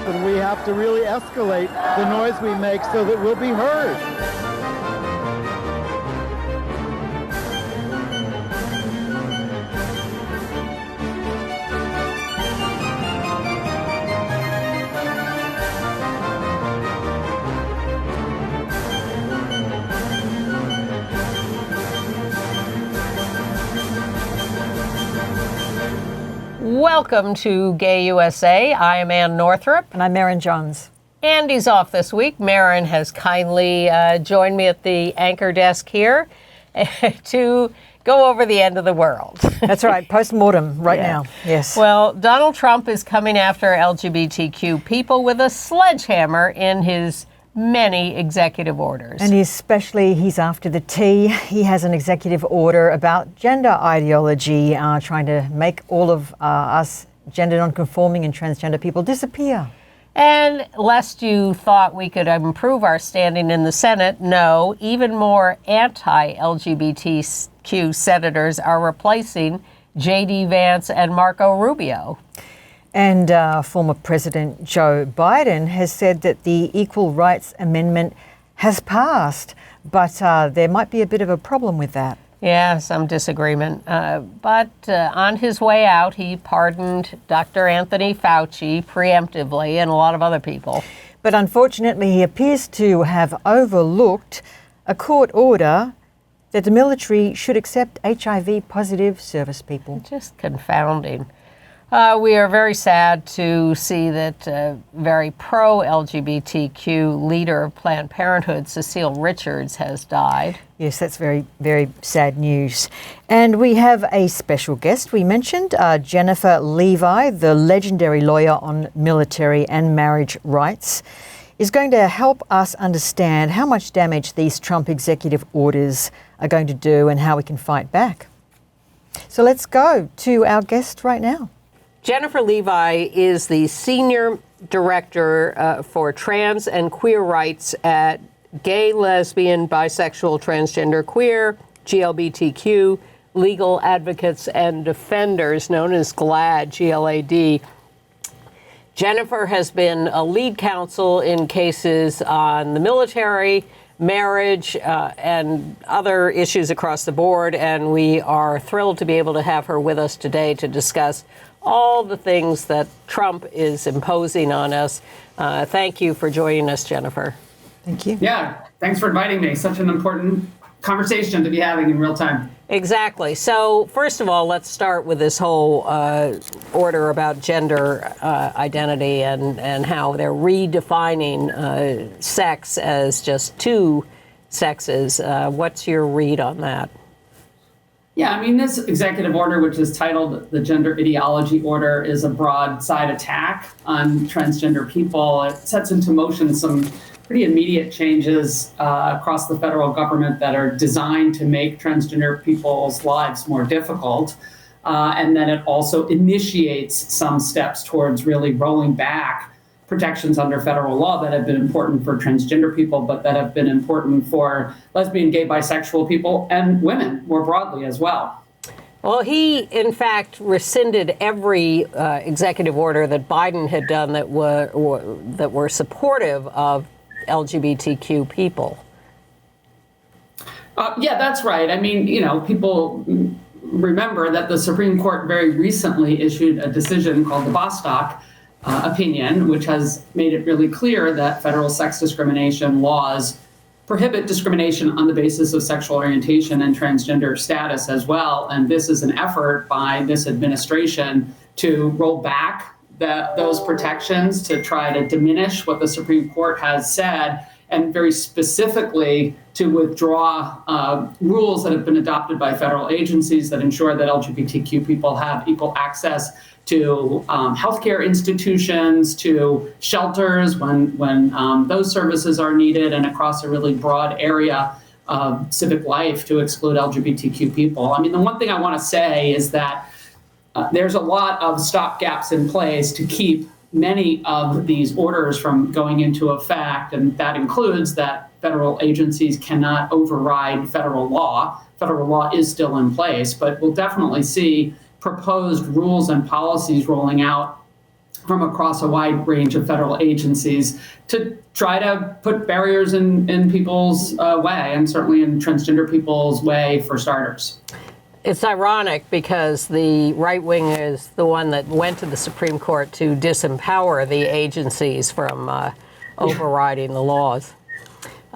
and we have to really escalate the noise we make so that we'll be heard. Welcome to Gay USA. I am Ann Northrop. And I'm Merryn Johns. Andy's off this week. Merryn has kindly joined me at the anchor desk here to go over the end of the world. That's right, post-mortem now, yes. Well, Donald Trump is coming after LGBTQ people with a sledgehammer in his many executive orders. And he's after the T. He has an executive order about gender ideology, trying to make all of us gender non-conforming and transgender people disappear. And lest you thought we could improve our standing in the Senate, no, even more anti-LGBTQ senators are replacing J.D. Vance and Marco Rubio. And former President Joe Biden has said that the Equal Rights Amendment has passed, but there might be a bit of a problem with that. Yeah, some disagreement. But on his way out, he pardoned Dr. Anthony Fauci preemptively and a lot of other people. But unfortunately, he appears to have overlooked a court order that the military should accept HIV-positive service people. Just confounding. We are very sad to see that very pro-LGBTQ leader of Planned Parenthood, Cecil Richards, has died. Yes, that's very, very sad news. And we have a special guest. We mentioned Jennifer Levi, the legendary lawyer on military and marriage rights, is going to help us understand how much damage these Trump executive orders are going to do and how we can fight back. So let's go to our guest right now. Jennifer Levi is the Senior Director for Trans and Queer Rights at Gay, Lesbian, Bisexual, Transgender, Queer, GLBTQ, Legal Advocates and Defenders, known as GLAD, G-L-A-D. Jennifer has been a lead counsel in cases on the military, marriage, and other issues across the board, and we are thrilled to be able to have her with us today to discuss all the things that Trump is imposing on us. Thank you for joining us, Jennifer. Thank you. Yeah, thanks for inviting me. Such an important conversation to be having in real time. Exactly. So first of all, let's start with this whole order about gender identity and how they're redefining sex as just two sexes. What's your read on that? Yeah, I mean, this executive order, which is titled the Gender Ideology Order, is a broadside attack on transgender people. It sets into motion some pretty immediate changes across the federal government that are designed to make transgender people's lives more difficult. And then it also initiates some steps towards really rolling back protections under federal law that have been important for transgender people, but that have been important for lesbian, gay, bisexual people and women more broadly as well. Well, he, in fact, rescinded every executive order that Biden had done that were supportive of LGBTQ people. Yeah, that's right. I mean, people remember that the Supreme Court very recently issued a decision called the Bostock opinion, which has made it really clear that federal sex discrimination laws prohibit discrimination on the basis of sexual orientation and transgender status as well. And this is an effort by this administration to roll back those protections, to try to diminish what the Supreme Court has said, and very specifically to withdraw rules that have been adopted by federal agencies that ensure that LGBTQ people have equal access to healthcare institutions, to shelters when those services are needed, and across a really broad area of civic life to exclude LGBTQ people. I mean, the one thing I want to say is that there's a lot of stopgaps in place to keep many of these orders from going into effect, and that includes that federal agencies cannot override federal law. Federal law is still in place, but we'll definitely see proposed rules and policies rolling out from across a wide range of federal agencies to try to put barriers in people's way, and certainly in transgender people's way, for starters. It's ironic because the right wing is the one that went to the Supreme Court to disempower the agencies from overriding the laws.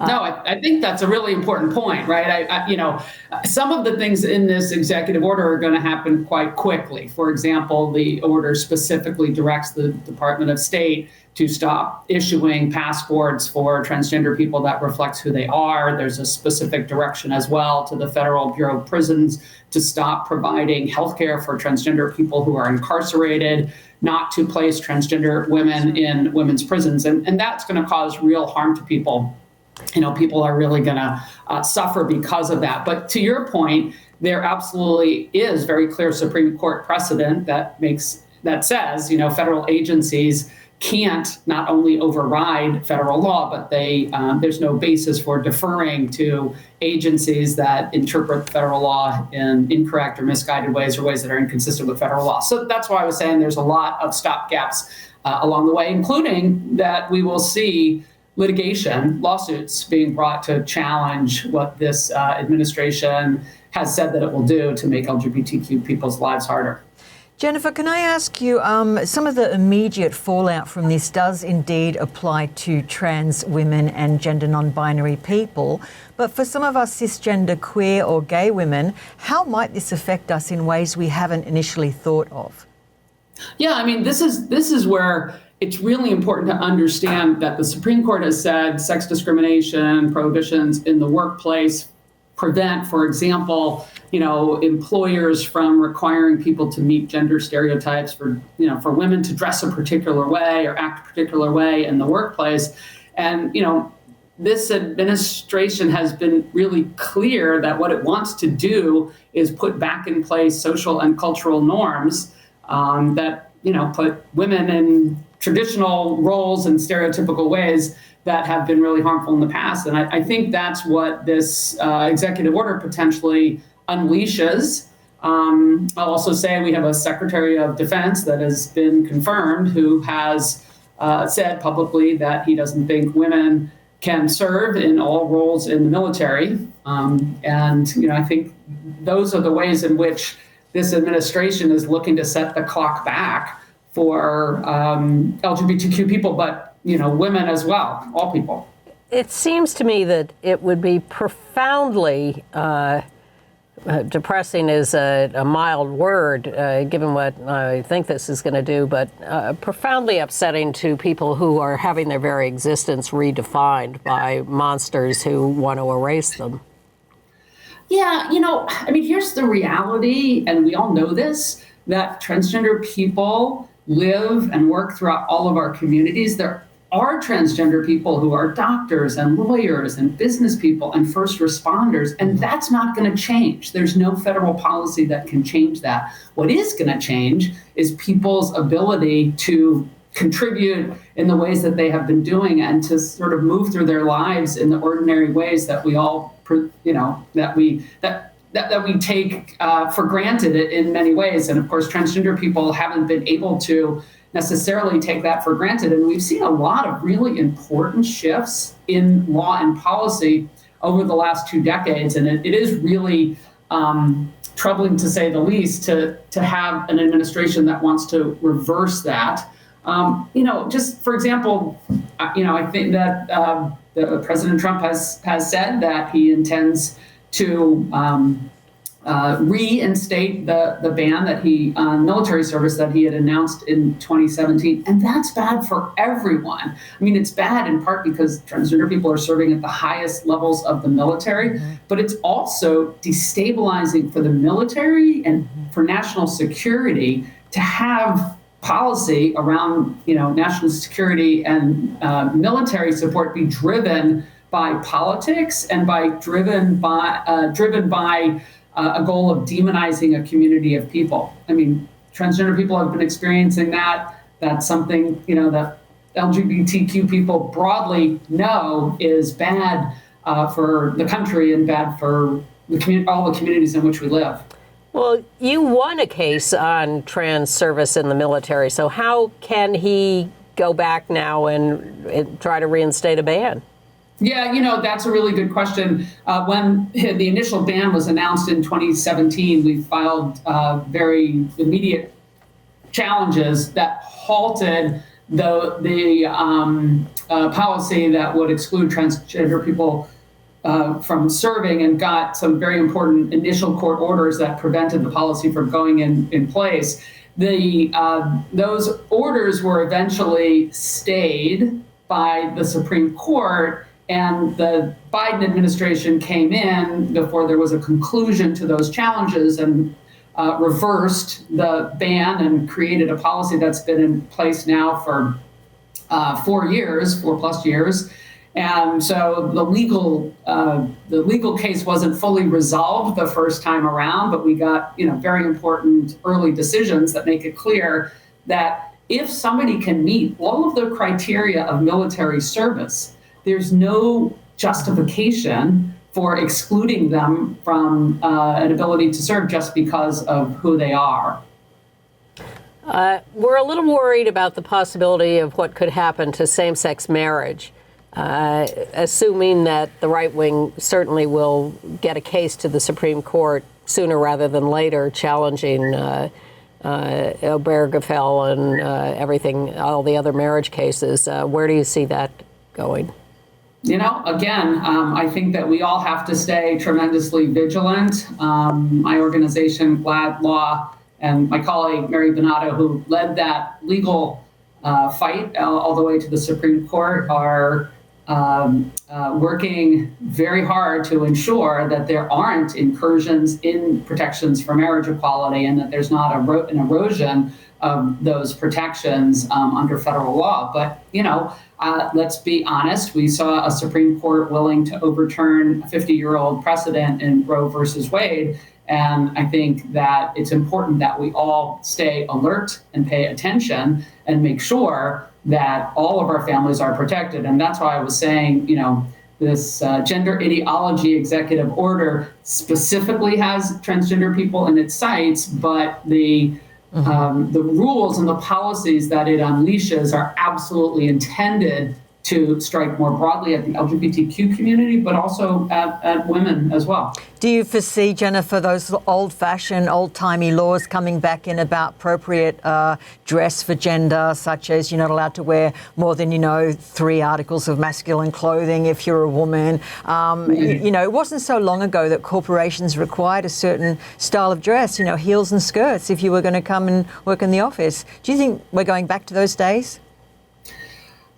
No, I think that's a really important point, right? Some of the things in this executive order are going to happen quite quickly. For example, the order specifically directs the Department of State to stop issuing passports for transgender people that reflects who they are. There's a specific direction as well to the Federal Bureau of Prisons to stop providing health care for transgender people who are incarcerated, not to place transgender women in women's prisons. And that's going to cause real harm to people. People are really going to suffer because of that. But to your point, there absolutely is very clear Supreme Court precedent that says, federal agencies can't not only override federal law, but there's no basis for deferring to agencies that interpret federal law in incorrect or misguided ways, or ways that are inconsistent with federal law. So that's why I was saying there's a lot of stopgaps along the way, including that we will see litigation, lawsuits being brought to challenge what this administration has said that it will do to make LGBTQ people's lives harder. Jennifer, can I ask you, some of the immediate fallout from this does indeed apply to trans women and gender non-binary people, but for some of us cisgender, queer or gay women, how might this affect us in ways we haven't initially thought of? Yeah, this is where it's really important to understand that the Supreme Court has said sex discrimination, prohibitions in the workplace prevent, for example, employers from requiring people to meet gender stereotypes for women to dress a particular way or act a particular way in the workplace. And, this administration has been really clear that what it wants to do is put back in place social and cultural norms that, put women in traditional roles and stereotypical ways that have been really harmful in the past. And I think that's what this executive order potentially unleashes. I'll also say we have a Secretary of Defense that has been confirmed who has said publicly that he doesn't think women can serve in all roles in the military. I think those are the ways in which this administration is looking to set the clock back for LGBTQ people, but women as well, all people. It seems to me that it would be profoundly depressing is a mild word, given what I think this is going to do, but profoundly upsetting to people who are having their very existence redefined by monsters who want to erase them. Yeah, here's the reality, and we all know this, that transgender people live and work throughout all of our communities. There are transgender people who are doctors and lawyers and business people and first responders, and that's not going to change. There's no federal policy that can change that. What is going to change is people's ability to contribute in the ways that they have been doing and to sort of move through their lives in the ordinary ways that we all, that we take for granted in many ways. And of course, transgender people haven't been able to necessarily take that for granted. And we've seen a lot of really important shifts in law and policy over the last 2 decades. And it is really troubling, to say the least, to have an administration that wants to reverse that. Just for example, I think that President Trump has said that he intends to reinstate the ban that he on military service that he had announced in 2017. And that's bad for everyone. It's bad in part because transgender people are serving at the highest levels of the military, but it's also destabilizing for the military and for national security to have policy around, national security and military support be driven by politics and driven by a goal of demonizing a community of people. Transgender people have been experiencing that. That's something, that LGBTQ people broadly know is bad for the country and bad for all the communities in which we live. Well, you won a case on trans service in the military, so how can he go back now and try to reinstate a ban? Yeah, that's a really good question. When the initial ban was announced in 2017, we filed very immediate challenges that halted the policy that would exclude transgender people from serving, and got some very important initial court orders that prevented the policy from going in place. Those orders were eventually stayed by the Supreme Court, and the Biden administration came in before there was a conclusion to those challenges and reversed the ban and created a policy that's been in place now for 4 plus years. And so the legal case wasn't fully resolved the first time around, but we got very important early decisions that make it clear that if somebody can meet all of the criteria of military service, there's no justification for excluding them from an ability to serve just because of who they are. We're a little worried about the possibility of what could happen to same-sex marriage. Assuming that the right wing certainly will get a case to the Supreme Court sooner rather than later, challenging Obergefell and everything, all the other marriage cases. Where do you see that going? Again, I think that we all have to stay tremendously vigilant. My organization, GLAD Law, and my colleague, Mary Bonato, who led that legal fight all the way to the Supreme Court, are working very hard to ensure that there aren't incursions in protections for marriage equality and that there's not an erosion of those protections under federal law. But, let's be honest, we saw a Supreme Court willing to overturn a 50-year-old precedent in Roe versus Wade. And I think that it's important that we all stay alert and pay attention and make sure that all of our families are protected. And that's why I was saying, this gender ideology executive order specifically has transgender people in its sights, but the rules and the policies that it unleashes are absolutely intended to strike more broadly at the LGBTQ community, but also at women as well. Do you foresee, Jennifer, those old-fashioned, old-timey laws coming back in about appropriate dress for gender, such as you're not allowed to wear more than, 3 articles of masculine clothing if you're a woman? It wasn't so long ago that corporations required a certain style of dress, heels and skirts, if you were going to come and work in the office. Do you think we're going back to those days?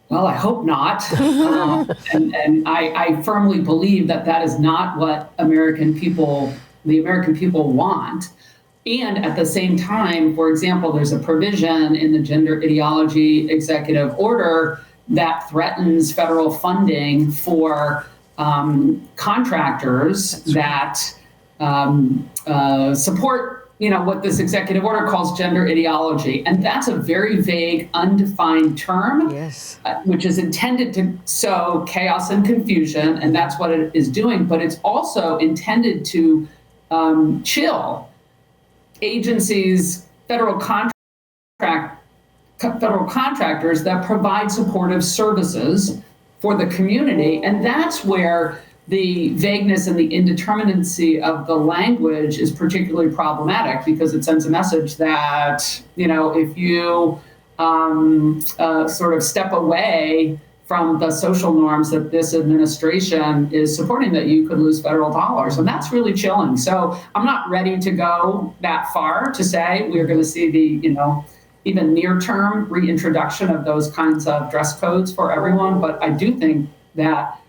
Well, I hope not. And I firmly believe that is not what the American people want. And at the same time, for example, there's a provision in the gender ideology executive order that threatens federal funding for contractors that support what this executive order calls gender ideology. And that's a very vague, undefined term, yes, which is intended to sow chaos and confusion. And that's what it is doing. But it's also intended to chill agencies, federal contractors that provide supportive services for the community. And that's where the vagueness and the indeterminacy of the language is particularly problematic, because it sends a message that, if you sort of step away from the social norms that this administration is supporting, that you could lose federal dollars. And that's really chilling. So I'm not ready to go that far to say we're going to see the, even near-term reintroduction of those kinds of dress codes for everyone. But I do think that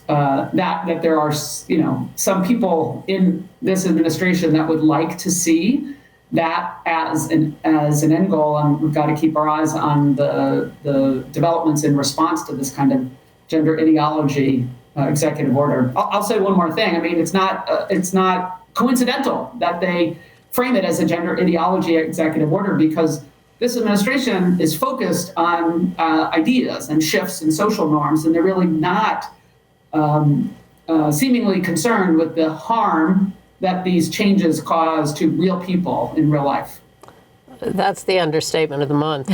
that there are, some people in this administration that would like to see that as an end goal, and we've got to keep our eyes on the developments in response to this kind of gender ideology executive order. I'll say one more thing. I mean, it's not coincidental that they frame it as a gender ideology executive order, because this administration is focused on ideas and shifts in social norms, and they're really not seemingly concerned with the harm that these changes cause to real people in real life. That's the understatement of the month.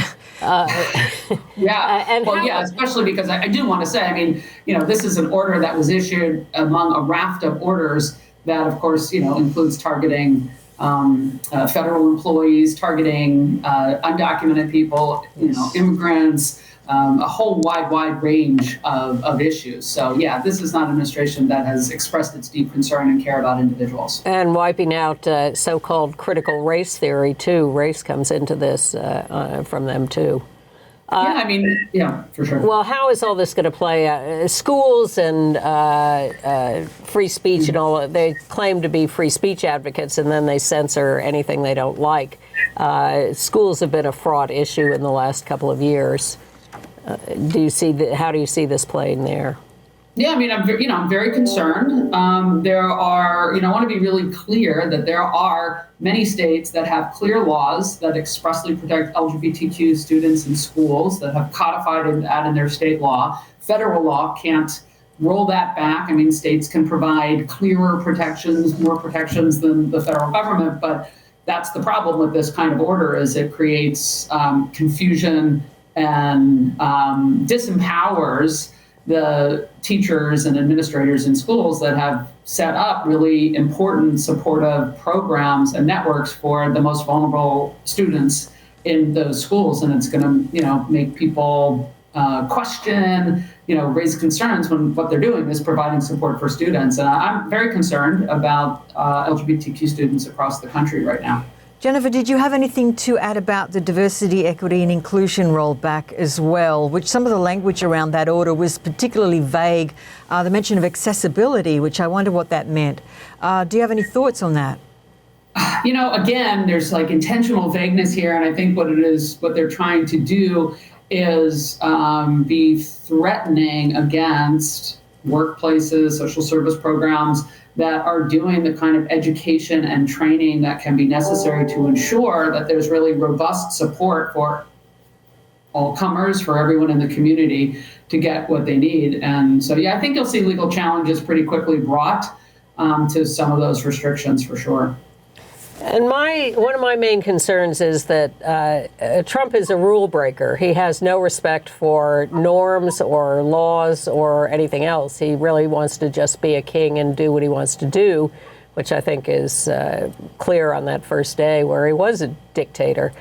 Yeah, especially because I do want to say, I mean, this is an order that was issued among a raft of orders that, of course, includes targeting federal employees, targeting undocumented people, immigrants, a whole wide range of issues. So, yeah, this is not an administration that has expressed its deep concern and care about individuals. And wiping out so-called critical race theory, too. Race comes into this from them, too. For sure. Well, how is all this going to play? Schools and free speech and all, they claim to be free speech advocates, and then they censor anything they don't like. Schools have been a fraught issue in the last couple of years. How do you see this playing there? Yeah, I mean, I'm very concerned. There are, I want to be really clear that there are many states that have clear laws that expressly protect LGBTQ students in schools, that have codified that in their state law. Federal law can't roll that back. I mean, states can provide clearer protections, more protections than the federal government, but that's the problem with this kind of order, is it creates confusion and disempowers the teachers and administrators in schools that have set up really important supportive programs and networks for the most vulnerable students in those schools. And it's going to, make people question, raise concerns when what they're doing is providing support for students. And I'm very concerned about LGBTQ students across the country right now. Jennifer, did you have anything to add about the diversity, equity and inclusion rollback as well, which some of the language around that order was particularly vague? The mention of accessibility, which I wonder what that meant. Do you have any thoughts on that? Again, there's like intentional vagueness here. And I think what they're trying to do is be threatening against workplaces, social service programs that are doing the kind of education and training that can be necessary to ensure that there's really robust support for all comers, for everyone in the community to get what they need. And so, I think you'll see legal challenges pretty quickly brought to some of those restrictions for sure. And one of my main concerns is that Trump is a rule breaker. He has no respect for norms or laws or anything else. He really wants to just be a king and do what he wants to do, which I think is clear on that first day where he was a dictator.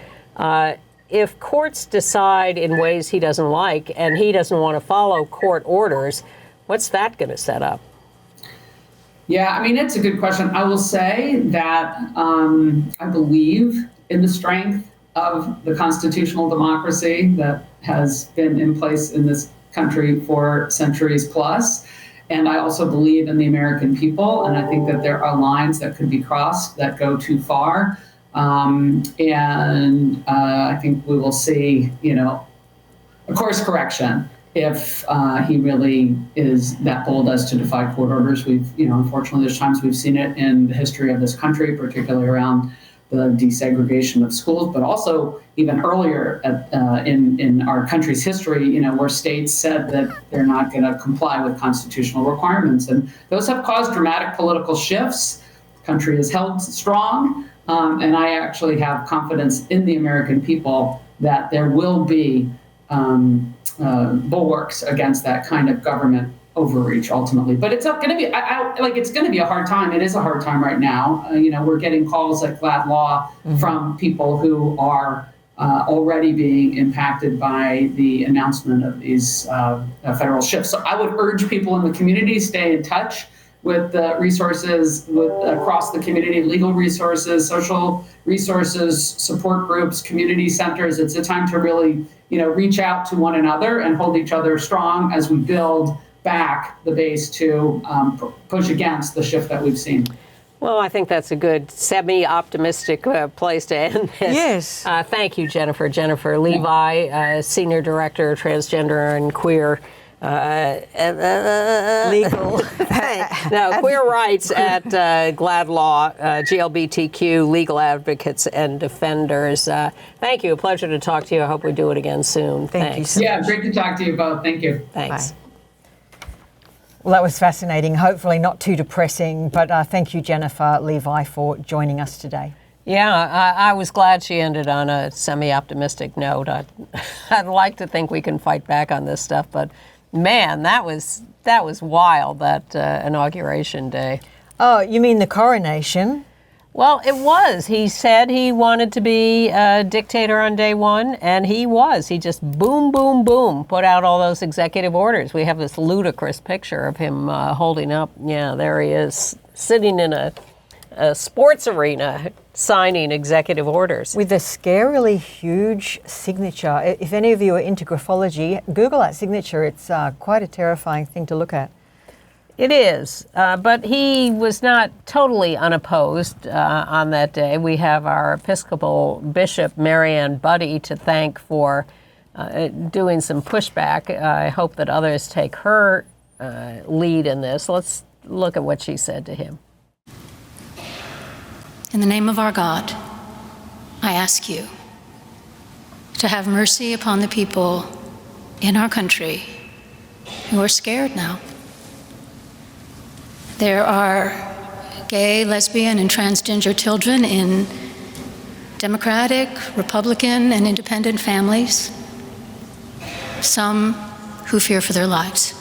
If courts decide in ways he doesn't like and he doesn't want to follow court orders, what's that going to set up? Yeah, I mean, it's a good question. I will say that I believe in the strength of the constitutional democracy that has been in place in this country for centuries plus. And I also believe in the American people. And I think that there are lines that could be crossed that go too far. I think we will see, a course correction if he really is that bold as to defy court orders. We've, unfortunately, there's times we've seen it in the history of this country, particularly around the desegregation of schools, but also even earlier in our country's history, where states said that they're not going to comply with constitutional requirements. And those have caused dramatic political shifts. The country is held strong. And I actually have confidence in the American people that there will be bulwarks against that kind of government overreach ultimately. But it's going to be, it's going to be a hard time. It is a hard time right now. We're getting calls at Glad Law from people who are already being impacted by the announcement of these federal shifts. So I would urge people in the community, stay in touch with the resources across the community, legal resources, social resources, support groups, community centers. It's a time to really, reach out to one another and hold each other strong as we build back the base to push against the shift that we've seen. Well, I think that's a good semi-optimistic place to end this. Yes. Thank you, Jennifer. Jennifer Levi, Senior Director, Transgender and Queer Legal. Queer rights at Glad Law, GLBTQ, legal advocates and defenders. Thank you. A pleasure to talk to you. I hope we do it again soon. Thank you so Yeah, much. great to talk to you both. Thank you. Thanks. Bye. Well, that was fascinating. Hopefully not too depressing, but thank you, Jennifer Levi, for joining us today. Yeah, I was glad she ended on a semi-optimistic note. I'd like to think we can fight back on this stuff, but man, that was wild, that inauguration day. Oh, you mean the coronation? Well, it was. He said he wanted to be a dictator on day one, and he was. He just boom, boom, boom, put out all those executive orders. We have this ludicrous picture of him holding up. Yeah, there he is, sitting in a sports arena signing executive orders. With a scarily huge signature. If any of you are into graphology, Google that signature. It's quite a terrifying thing to look at. It is, but he was not totally unopposed on that day. We have our Episcopal Bishop, Merryn, to thank for doing some pushback. I hope that others take her lead in this. Let's look at what she said to him. In the name of our God, I ask you to have mercy upon the people in our country who are scared now. There are gay, lesbian, and transgender children in Democratic, Republican, and independent families, some who fear for their lives.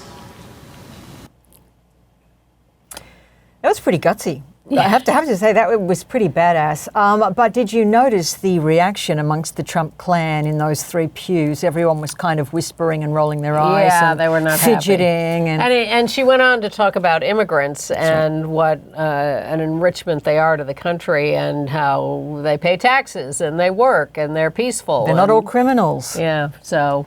That was pretty gutsy. Yeah. I have to say that was pretty badass. But did you notice the reaction amongst the Trump clan in those three pews? Everyone was kind of whispering and rolling their eyes. Yeah, and they were not fidgeting. Happy. And she went on to talk about immigrants and what an enrichment they are to the country, and how they pay taxes and they work and they're peaceful. They're not all criminals. Yeah, so...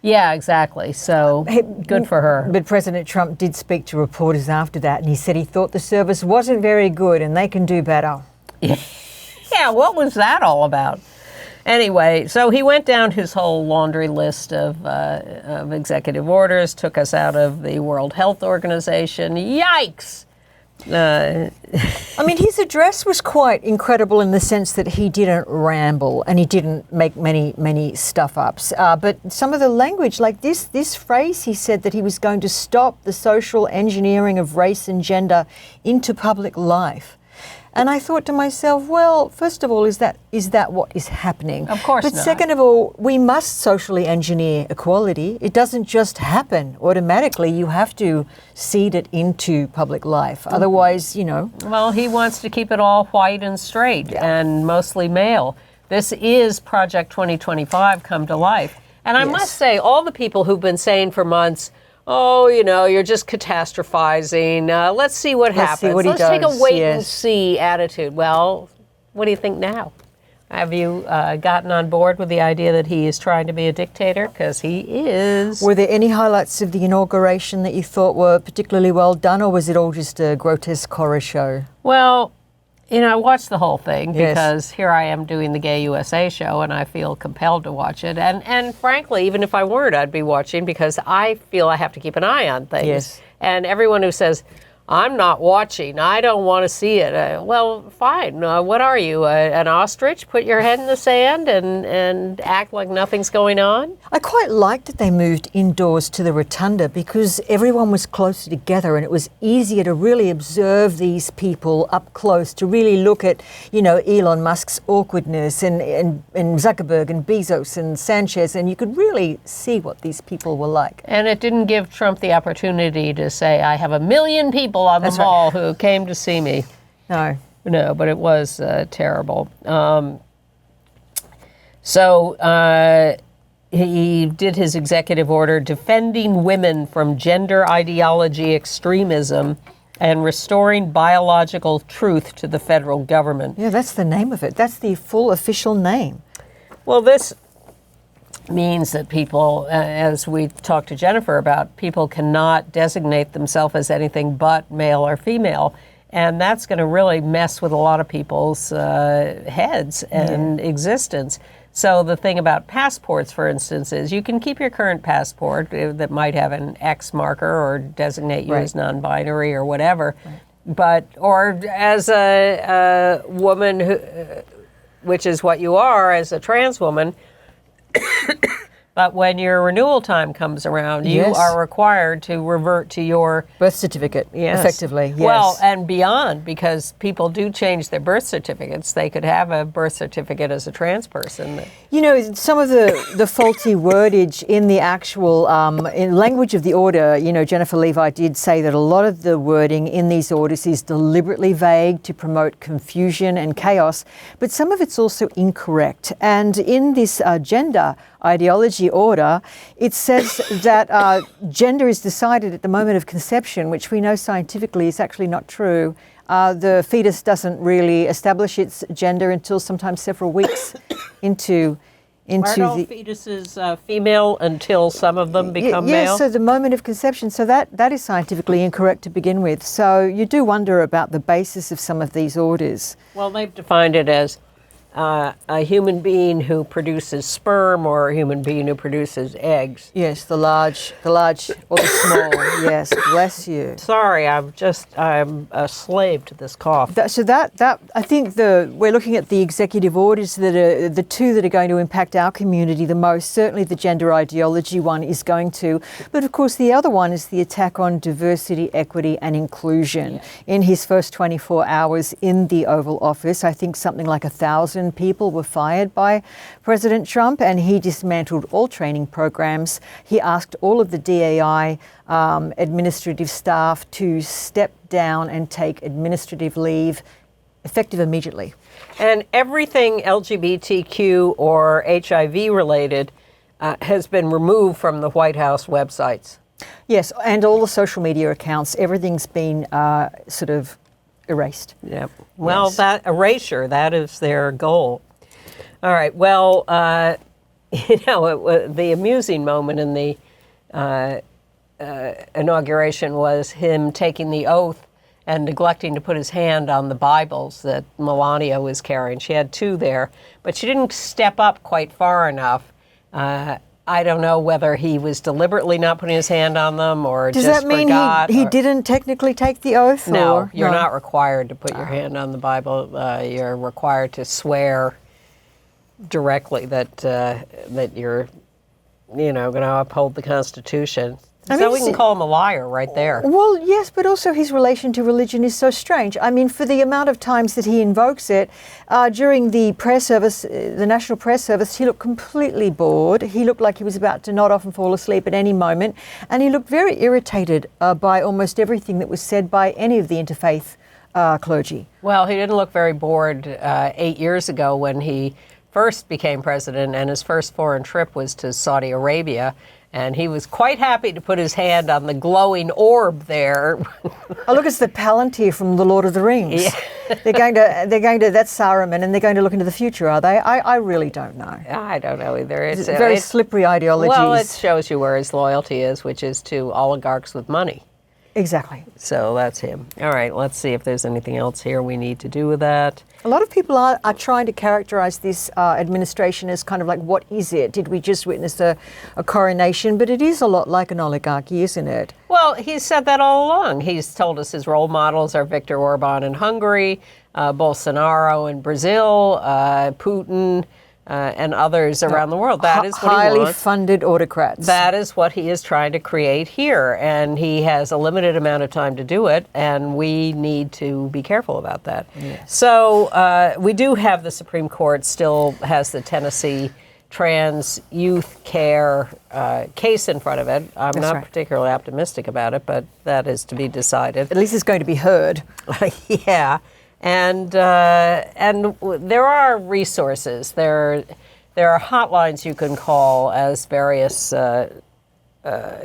Yeah, exactly. So good for her. But President Trump did speak to reporters after that, and he said he thought the service wasn't very good and they can do better. Yeah, what was that all about? Anyway, so he went down his whole laundry list of executive orders, took us out of the World Health Organization. Yikes! I mean, his address was quite incredible in the sense that he didn't ramble and he didn't make many stuff-ups. But some of the language, like this phrase, he said that he was going to stop the social engineering of race and gender into public life. And I thought to myself, well, first of all, is that what is happening? Of course not. not. Second of all, we must socially engineer equality. It doesn't just happen automatically. You have to seed it into public life. Otherwise, you know. Well, he wants to keep it all white and straight and mostly male. This is Project 2025 come to life. And I must say, all the people who've been saying for months, oh, you know, you're just catastrophizing. Let's see what happens. See what Let's he take does. a wait and see attitude. Well, what do you think now? Have you gotten on board with the idea that he is trying to be a dictator? Because he is. Were there any highlights of the inauguration that you thought were particularly well done, or was it all just a grotesque horror show? Well, you know, I watched the whole thing Yes. because here I am doing the Gay USA show and I feel compelled to watch it. And frankly, even if I weren't, I'd be watching because I feel I have to keep an eye on things. Yes. And everyone who says, I'm not watching, I don't want to see it. Well, fine. What are you, an ostrich? Put your head in the sand and act like nothing's going on? I quite liked that they moved indoors to the rotunda because everyone was closer together and it was easier to really observe these people up close, to really look at, you know, Elon Musk's awkwardness and Zuckerberg and Bezos and Sanchez, and you could really see what these people were like. And it didn't give Trump the opportunity to say, I have 1 million people on the mall who came to see me. No, but it was terrible. So he did his executive order defending women from gender ideology extremism and restoring biological truth to the federal government. yeah, that's the name of it. That's the full official name. Well, this means that people, as we talked to Jennifer about, people cannot designate themselves as anything but male or female. And that's going to really mess with a lot of people's heads and existence. So the thing about passports, for instance, is you can keep your current passport that might have an X marker or designate you as non-binary or whatever. But, or as a woman, which is what you are as a trans woman, But when your renewal time comes around, you Yes. are required to revert to your Birth certificate, Yes. effectively, yes. Well, and beyond, because people do change their birth certificates. They could have a birth certificate as a trans person. You know, some of the faulty wordage in the actual in language of the order, you know, Jennifer Levi did say that a lot of the wording in these orders is deliberately vague to promote confusion and chaos, but some of it's also incorrect. And in this gender ideology order, it says that gender is decided at the moment of conception, which we know scientifically is actually not true. The fetus doesn't really establish its gender until sometimes several weeks into Aren't all the fetuses female until some of them become male? Yes, so the moment of conception. So that is scientifically incorrect to begin with. So you do wonder about the basis of some of these orders. Well, they've defined it as a human being who produces sperm or a human being who produces eggs. Yes, the large or the small. Yes, bless you. Sorry, I'm a slave to this cough. So that I think we're looking at the executive orders that are the two that are going to impact our community the most. Certainly the gender ideology one is going to, but of course the other one is the attack on diversity, equity and inclusion. Yeah. In his first 24 hours in the Oval Office, I think something like 1,000 people were fired by President Trump, and he dismantled all training programs. He asked all of the DAI administrative staff to step down and take administrative leave effective immediately. And everything LGBTQ or HIV related has been removed from the White House websites. Yes, and all the social media accounts, everything's been sort of erased. Yep. Well, Yes. that erasure, that is their goal. All right. Well, the amusing moment in the inauguration was him taking the oath and neglecting to put his hand on the Bibles that Melania was carrying. She had two there, but she didn't step up quite far enough. I don't know whether he was deliberately not putting his hand on them or Does just that mean forgot. he didn't technically take the oath? No, or? you're not required to put your hand on the Bible. You're required to swear directly that you're, going to uphold the Constitution. I So mean, we can call him a liar right there. Well, yes, but also his relation to religion is so strange. I mean, for the amount of times that he invokes it, during the prayer service, the national prayer service, he looked completely bored. He looked like he was about to nod off and fall asleep at any moment. And he looked very irritated by almost everything that was said by any of the interfaith clergy. Well, he didn't look very bored 8 years ago when he first became president, and his first foreign trip was to Saudi Arabia. And he was quite happy to put his hand on the glowing orb there. Oh, look, it's the Palantir from The Lord of the Rings. Yeah. They're going to, that's Saruman, and they're going to look into the future, are they? I really don't know. I don't know either. It's very slippery ideologies. Well, it shows you where his loyalty is, which is to oligarchs with money. Exactly. So that's him. All right, let's see if there's anything else here we need to do with that. A lot of people are trying to characterize this administration as kind of like, what is it? Did we just witness a coronation? But it is a lot like an oligarchy, isn't it? Well, he's said that all along. He's told us his role models are Viktor Orban in Hungary, Bolsonaro in Brazil, Putin, and others around the world. That is what he highly wants. funded autocrats. That is what he is trying to create here, and he has a limited amount of time to do it, and we need to be careful about that. Yes. So we do have the Supreme Court still has the Tennessee trans youth care case in front of it. I'm That's not right. particularly optimistic about it, but that is to be decided. At least it's going to be heard. Yeah. And there are resources. There are hotlines you can call as various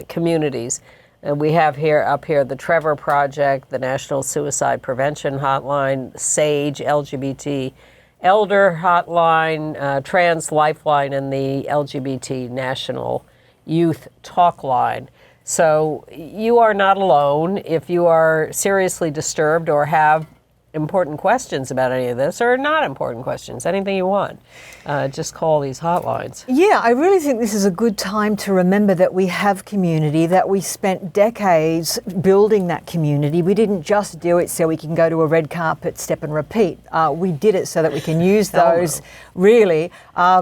communities. And we have up here the Trevor Project, the National Suicide Prevention Hotline, SAGE, LGBT Elder Hotline, Trans Lifeline, and the LGBT National Youth Talk Line. So you are not alone. If you are seriously disturbed or have important questions about any of this, or not important questions, anything you want, just call these hotlines. Yeah, I really think this is a good time to remember that we have community, that we spent decades building that community. We didn't just do it so we can go to a red carpet, step and repeat. We did it so that we can use those. Really,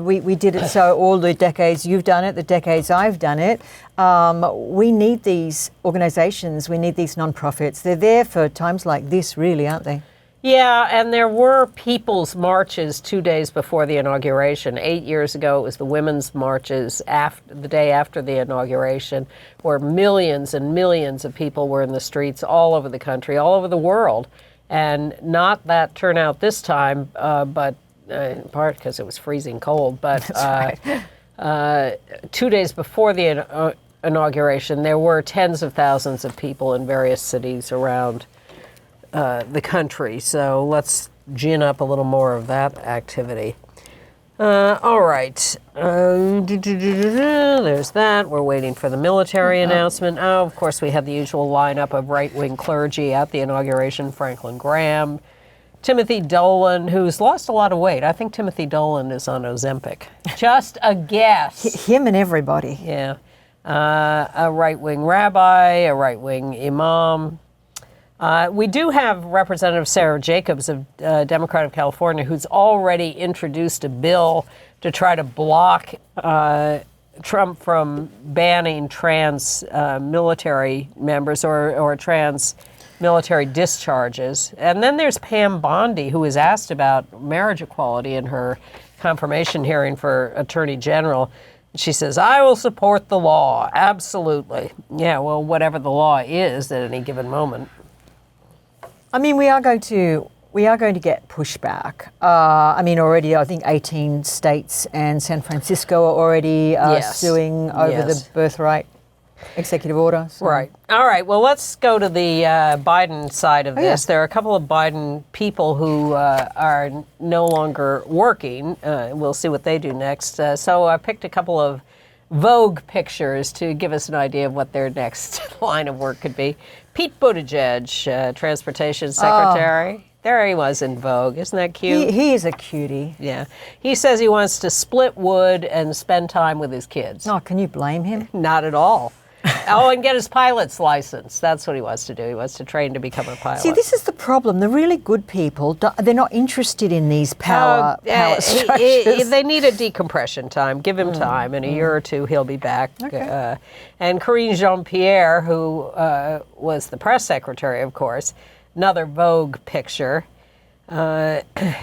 we did it so all the decades you've done it, the decades I've done it. We need these organisations, we need these non-profits. They're there for times like this, really, aren't they? Yeah, and there were people's marches 2 days before the inauguration. 8 years ago, it was the women's marches the day after the inauguration, where millions and millions of people were in the streets all over the country, all over the world. And not that turnout this time, but in part because it was freezing cold. But That's right. 2 days before the inauguration, there were tens of thousands of people in various cities around the country. So let's gin up a little more of that activity. All right. There's that. We're waiting for the military announcement. Oh, of course, we had the usual lineup of right-wing clergy at the inauguration. Franklin Graham, Timothy Dolan, who's lost a lot of weight. I think Timothy Dolan is on Ozempic. Just a guess. Him and everybody. Yeah. A right-wing rabbi, a right-wing imam. We do have Representative Sarah Jacobs of Democrat of California, who's already introduced a bill to try to block Trump from banning trans military members or trans military discharges. And then there's Pam Bondi, who was asked about marriage equality in her confirmation hearing for Attorney General. She says, I will support the law. Absolutely. Yeah, well, whatever the law is at any given moment. I mean, we are going to get pushback. I mean, already I think 18 states and San Francisco are already suing over the birthright executive order. So. Right. All right. Well, let's go to the Biden side of this. Yeah. There are a couple of Biden people who are no longer working. We'll see what they do next. So I picked a couple of Vogue pictures to give us an idea of what their next line of work could be. Pete Buttigieg, Transportation Secretary. Oh. There he was in Vogue. Isn't that cute? He is a cutie. Yeah. He says he wants to split wood and spend time with his kids. Oh, can you blame him? Not at all. Oh, and get his pilot's license. That's what he wants to do. He wants to train to become a pilot. See, this is the problem. The really good people, they're not interested in these power structures. They need a decompression time. Give him time. In a year or two, he'll be back. Okay. And Karine Jean-Pierre, who was the press secretary, of course, another Vogue picture.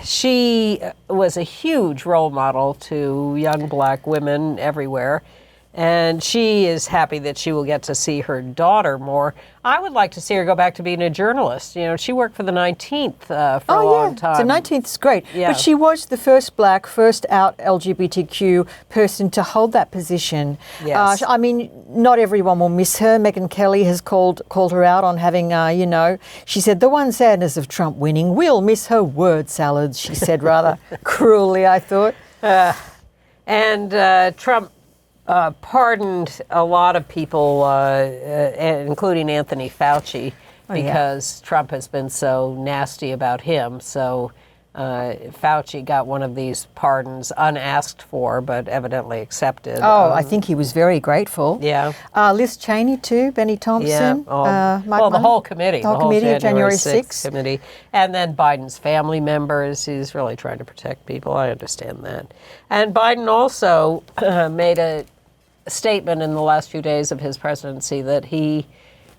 She was a huge role model to young black women everywhere. And she is happy that she will get to see her daughter more. I would like to see her go back to being a journalist. You know, she worked for the 19th for a long time. So 19th is great. Yeah. But she was the first black, first out LGBTQ person to hold that position. Yes. I mean, not everyone will miss her. Megyn Kelly has called her out on having, she said, the one sadness of Trump winning, we'll miss her word salads, she said rather cruelly, I thought. And Trump pardoned a lot of people, including Anthony Fauci, because Trump has been so nasty about him. So Fauci got one of these pardons unasked for, but evidently accepted. I think he was very grateful. Yeah. Liz Cheney too, Benny Thompson. Yeah. The whole committee. The whole committee, January 6th. Committee. And then Biden's family members. He's really trying to protect people. I understand that. And Biden also made a statement in the last few days of his presidency that he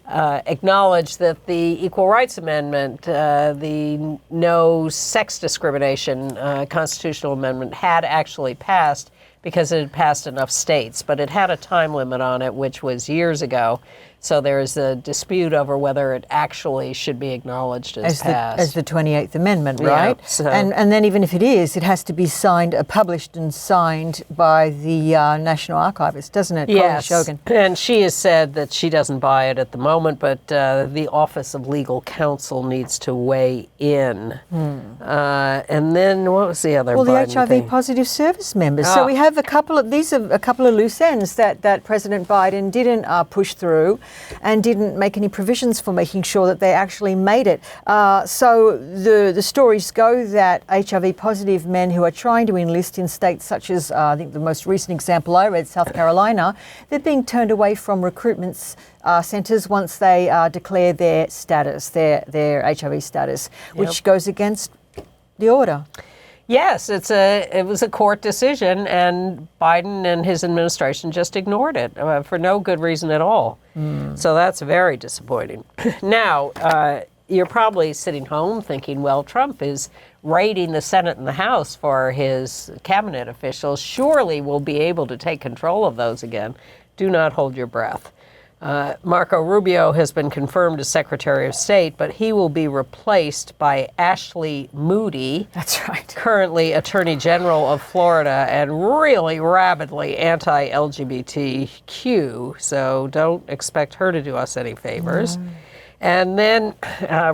acknowledged that the Equal Rights Amendment, the no sex discrimination constitutional amendment, had actually passed because it had passed enough states, but it had a time limit on it, which was years ago. So there's a dispute over whether it actually should be acknowledged as passed. As the 28th Amendment, right? Yeah, so. And then even if it is, it has to be published and signed by the National Archivist, doesn't it? Yes, Shogan. And she has said that she doesn't buy it at the moment, but the Office of Legal Counsel needs to weigh in. And then what was the other? Well, Biden the HIV thing? positive service members. So we have a couple of loose ends that President Biden didn't push through. and didn't make any provisions for making sure that they actually made it. So the stories go that HIV positive men who are trying to enlist in states such as, I think the most recent example I read, South Carolina, they're being turned away from recruitment centres once they declare their status, their HIV status, which goes against the order. Yes, it was a court decision, and Biden and his administration just ignored it for no good reason at all. So that's very disappointing. Now, you're probably sitting home thinking, well, Trump is raiding the Senate and the House for his cabinet officials. Surely we'll be able to take control of those again. Do not hold your breath. Marco Rubio has been confirmed as Secretary of State, but he will be replaced by Ashley Moody. That's right. Currently Attorney General of Florida and really rabidly anti-LGBTQ, so don't expect her to do us any favors. And then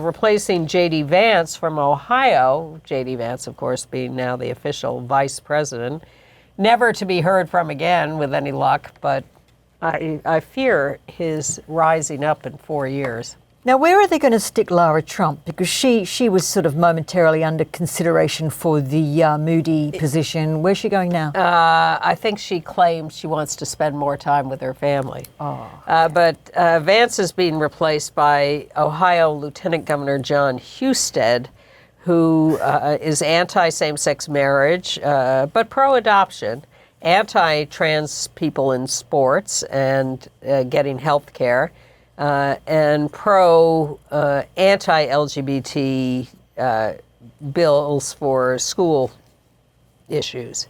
replacing J.D. Vance from Ohio, J.D. Vance, of course, being now the official vice president, never to be heard from again with any luck, but I fear his rising up in 4 years. Now, where are they going to stick Lara Trump? Because she was sort of momentarily under consideration for the Moody position. Where's she going now? I think she claims she wants to spend more time with her family. But Vance is being replaced by Ohio Lieutenant Governor John Husted, who is anti-same-sex marriage, but pro-adoption, anti-trans people in sports and getting health care, and anti-LGBT bills for school issues.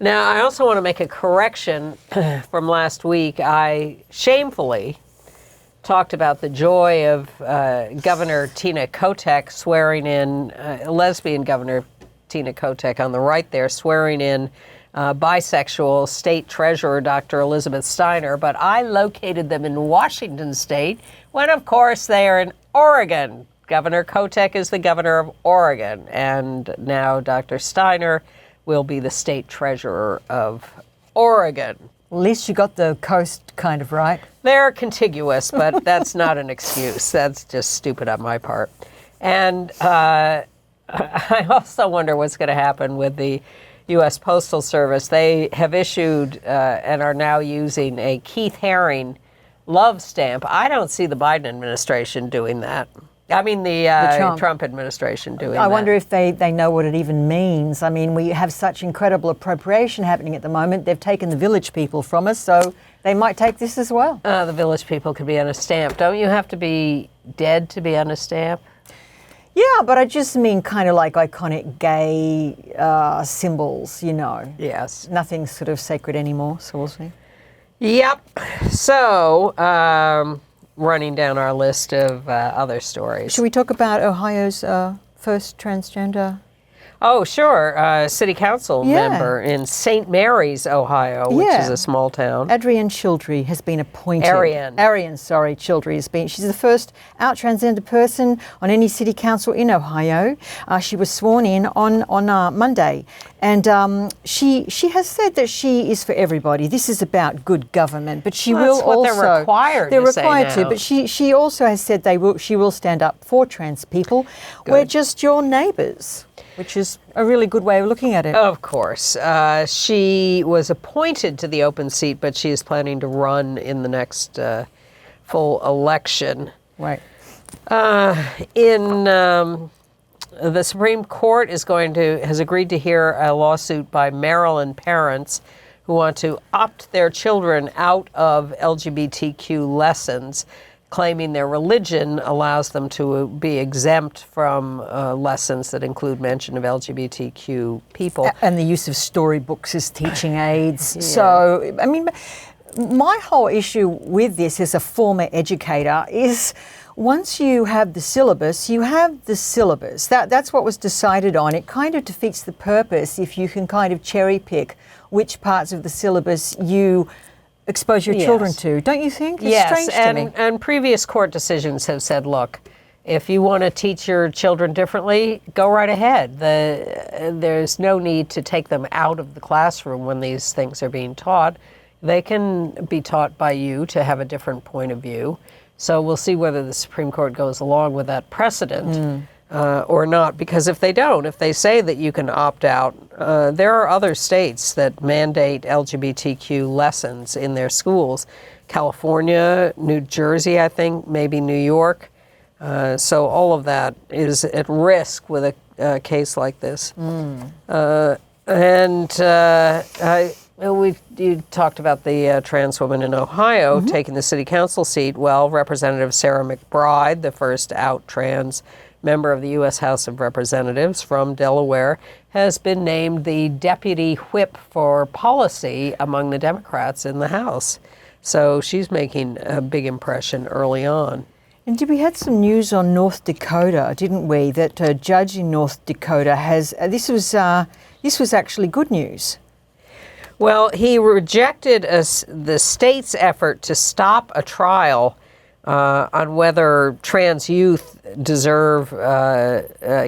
Now, I also want to make a correction from last week. I shamefully talked about the joy of Governor Tina Kotek swearing in, lesbian Governor Tina Kotek on the right there, swearing in bisexual state treasurer Dr. Elizabeth Steiner, but I located them in Washington state when, of course, they are in Oregon. Governor Kotek is the governor of Oregon, and now Dr. Steiner will be the state treasurer of Oregon. At least you got the coast kind of right. They're contiguous, but that's not an excuse. That's just stupid on my part. And I also wonder what's going to happen with the U.S. Postal Service. They have issued and are now using a Keith Haring love stamp. I don't see the Biden administration doing that. I mean, the Trump administration doing that. I wonder if they know what it even means. I mean, we have such incredible appropriation happening at the moment. They've taken the village people from us, so they might take this as well. The village people could be on a stamp. Don't you have to be dead to be on a stamp? Yeah, but I just mean kind of like iconic gay symbols, you know. Yes. Nothing's sort of sacred anymore, so we'll see. Yep. So, running down our list of other stories. Should we talk about Ohio's first transgender? Oh, sure. City council member in St. Mary's, Ohio, which is a small town. Adrienne Childrey has been appointed. Ariane, Childrey has been. She's the first out transgender person on any city council in Ohio. She was sworn in on Monday. And she has said that she is for everybody. This is about good government, but she will that's what also. They're required. They're to required say to, now. but she also has said she will stand up for trans people. Good. We're just your neighbours, which is a really good way of looking at it. Of course. She was appointed to the open seat, but she is planning to run in the next full election. Right. The Supreme Court has agreed to hear a lawsuit by Maryland parents who want to opt their children out of LGBTQ lessons, claiming their religion allows them to be exempt from lessons that include mention of LGBTQ people. And the use of storybooks as teaching aids. Yeah. So, I mean, my whole issue with this as a former educator is once you have the syllabus, you have the syllabus. That's what was decided on. It kind of defeats the purpose if you can kind of cherry pick which parts of the syllabus you expose your children to. Don't you think? It's strange to me. And previous court decisions have said, look, if you want to teach your children differently, go right ahead. There's no need to take them out of the classroom when these things are being taught. They can be taught by you to have a different point of view. So we'll see whether the Supreme Court goes along with that precedent or not. Because if they don't, if they say that you can opt out, there are other states that mandate LGBTQ lessons in their schools. California, New Jersey, I think, maybe New York. So all of that is at risk with a case like this. You talked about the trans woman in Ohio taking the city council seat. Well, Representative Sarah McBride, the first out trans member of the U.S. House of Representatives from Delaware, has been named the deputy whip for policy among the Democrats in the House. So she's making a big impression early on. And we had some news on North Dakota, didn't we? That a judge in North Dakota has this was actually good news. Well, he rejected the state's effort to stop a trial on whether trans youth deserve